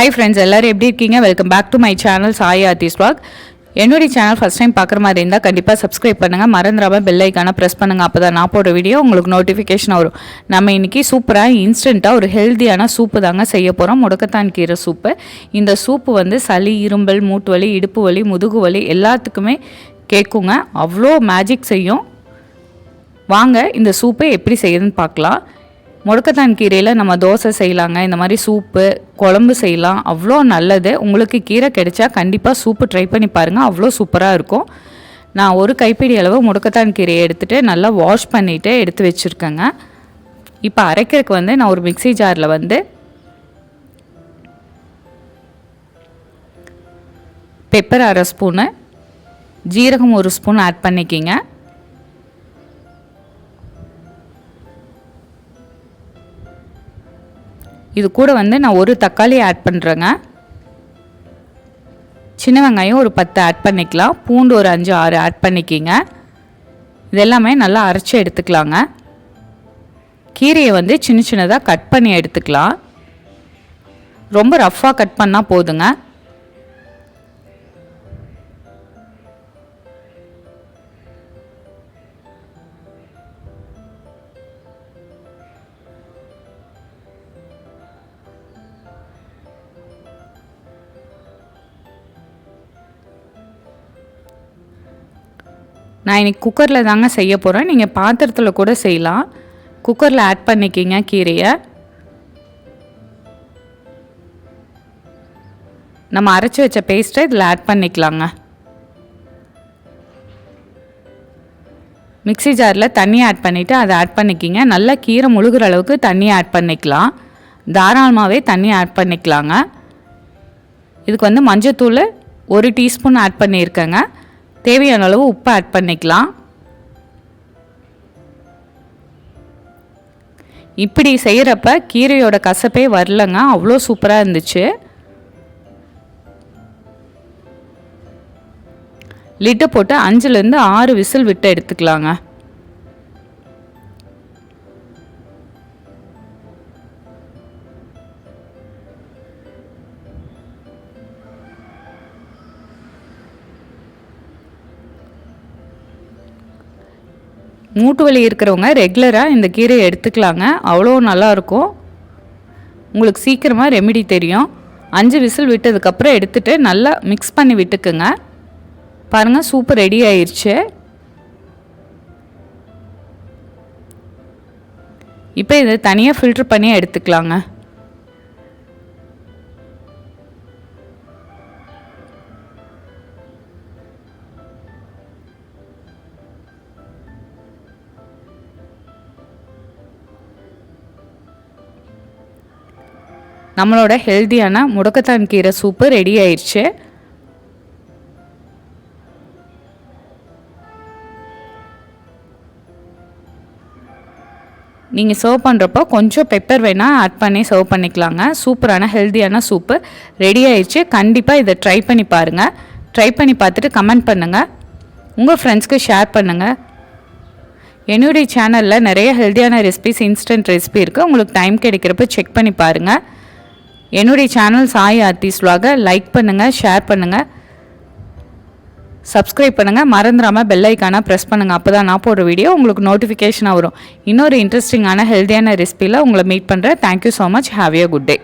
Hi friends, எல்லாரும் எப்படி இருக்கீங்க? Welcome back to my channel Sai Aarthi's vlog. என்னோட சேனல் ஃபர்ஸ்ட் டைம் பார்க்குற மாதிரி இருந்தால் கண்டிப்பாக சப்ஸ்கிரைப் பண்ணுங்கள், மறந்துடாமல் பெல் ஐக்கானை ப்ரெஸ் பண்ணுங்கள். அப்போ தான் நான் போடுற வீடியோ உங்களுக்கு நோட்டிஃபிகேஷன் வரும். நம்ம இன்றைக்கி சூப்பராக இன்ஸ்டண்ட்டாக ஒரு ஹெல்த்தியான சூப்பு தாங்க செய்ய போகிறோம். முடக்கத்தான் கீரை சூப்பு. இந்த சூப்பு வந்து சளி, இரும்பல், மூட்டு வலி, இடுப்பு வலி, முதுகு வலி எல்லாத்துக்குமே கேட்குங்க. அவ்வளோ மேஜிக் செய்யும். வாங்க இந்த சூப்பை எப்படி செய்யுதுன்னு பார்க்கலாம். முடக்கத்தான் கீரையில் நம்ம தோசை செய்யலாங்க, இந்த மாதிரி சூப்பு குழம்பு செய்யலாம், அவ்வளோ நல்லது. உங்களுக்கு கீரை கிடைச்சா கண்டிப்பாக சூப்பு ட்ரை பண்ணி பாருங்கள், அவ்வளோ சூப்பராக இருக்கும். நான் ஒரு கைப்பிடி அளவு முடக்கத்தான் கீரையை எடுத்துகிட்டு நல்லா வாஷ் பண்ணிவிட்டு எடுத்து வச்சுருக்கேங்க. இப்போ அரைக்கிறதுக்கு வந்து நான் ஒரு மிக்ஸி ஜாரில் வந்து பெப்பர் 1/2 ஸ்பூனு, ஜீரகம் 1 ஸ்பூன் ஆட் பண்ணிக்கிங்க. இது கூட வந்து நான் ஒரு தக்காளி ஆட் பண்ணுறேங்க. சின்ன வெங்காயம் ஒரு 10 ஆட் பண்ணிக்கலாம். பூண்டு ஒரு 5-6 ஆட் பண்ணிக்கிங்க. இதெல்லாமே நல்லா அரைச்சி எடுத்துக்கலாங்க. கீரையை வந்து சின்ன சின்னதாக கட் பண்ணி எடுத்துக்கலாம். ரொம்ப ரஃப்பாக கட் பண்ணால் போதுங்க. நான் இன்றைக்கி குக்கரில் தாங்க செய்ய போகிறேன். நீங்கள் பாத்திரத்தில் கூட செய்யலாம். குக்கரில் ஆட் பண்ணிக்கிங்க கீரையை. நம்ம அரைச்சி வச்ச பேஸ்ட்டை இதில் ஆட் பண்ணிக்கலாங்க. மிக்ஸி ஜாரில் தண்ணி ஆட் பண்ணிவிட்டு அதை ஆட் பண்ணிக்கிங்க. நல்லா கீரை முழுகிற அளவுக்கு தண்ணி ஆட் பண்ணிக்கலாம். தாராளமாகவே தண்ணி ஆட் பண்ணிக்கலாங்க. இதுக்கு வந்து மஞ்சத்தூள் 1 டீஸ்பூன் ஆட் பண்ணியிருக்கேங்க. தேவையான அளவு உப்பு ஆட் பண்ணிக்கலாம். இப்படி செய்கிறப்ப கீரையோட கசப்பே வரலங்க, அவ்வளோ சூப்பராக இருந்துச்சு. லிட்டை போட்டு 5லேருந்து 6 விசில் விட்டு எடுத்துக்கலாங்க. மூட்டு வலி இருக்கிறவங்க ரெகுலராக இந்த கீரையை எடுத்துக்கலாங்க, அவ்வளோ நல்லாயிருக்கும். உங்களுக்கு சீக்கிரமாக ரெமிடி தெரியும். 5 விசில் விட்டதுக்கப்புறம் எடுத்துகிட்டு நல்லா மிக்ஸ் பண்ணி விட்டுக்குங்க. பாருங்கள், சூப்பு ரெடி ஆயிடுச்சு. இப்போ இதை தனியாக ஃபில்ட்ரு பண்ணி எடுத்துக்கலாங்க. நம்மளோட ஹெல்த்தியான முடக்கத்தான் கீரை சூப்பு ரெடி ஆயிடுச்சு. நீங்கள் சர்வ் பண்ணுறப்போ கொஞ்சம் பெப்பர் வேணால் ஆட் பண்ணி சர்வ் பண்ணிக்கலாங்க. சூப்பரான ஹெல்த்தியான சூப்பு ரெடி ஆயிடுச்சு. கண்டிப்பாக இதை ட்ரை பண்ணி பாருங்கள். ட்ரை பண்ணி பார்த்துட்டு கமெண்ட் பண்ணுங்கள், உங்கள் ஃப்ரெண்ட்ஸ்க்கு ஷேர் பண்ணுங்கள். என்னுடைய சேனலில் நிறைய ஹெல்த்தியான ரெசிபிஸ், இன்ஸ்டன்ட் ரெசிபி இருக்குது. உங்களுக்கு டைம் கிடைக்கிறப்ப செக் பண்ணி பாருங்கள். என்னுடைய channel Sai Aarthi's vlog like பண்ணுங்கள், ஷேர் பண்ணுங்கள், சப்ஸ்கிரைப் பண்ணுங்கள், மறந்துடாமல் பெல் ஐக்கானை ப்ரெஸ் பண்ணுங்கள். அப்போ தான் நான் போடுற வீடியோ உங்களுக்கு நோட்டிஃபிகேஷனாக வரும். இன்னொரு இன்ட்ரெஸ்டிங்கான ஹெல்த்தியான ரெசிபியில் உங்களை மீட் பண்ணுறேன். Thank you so much. Have a good day.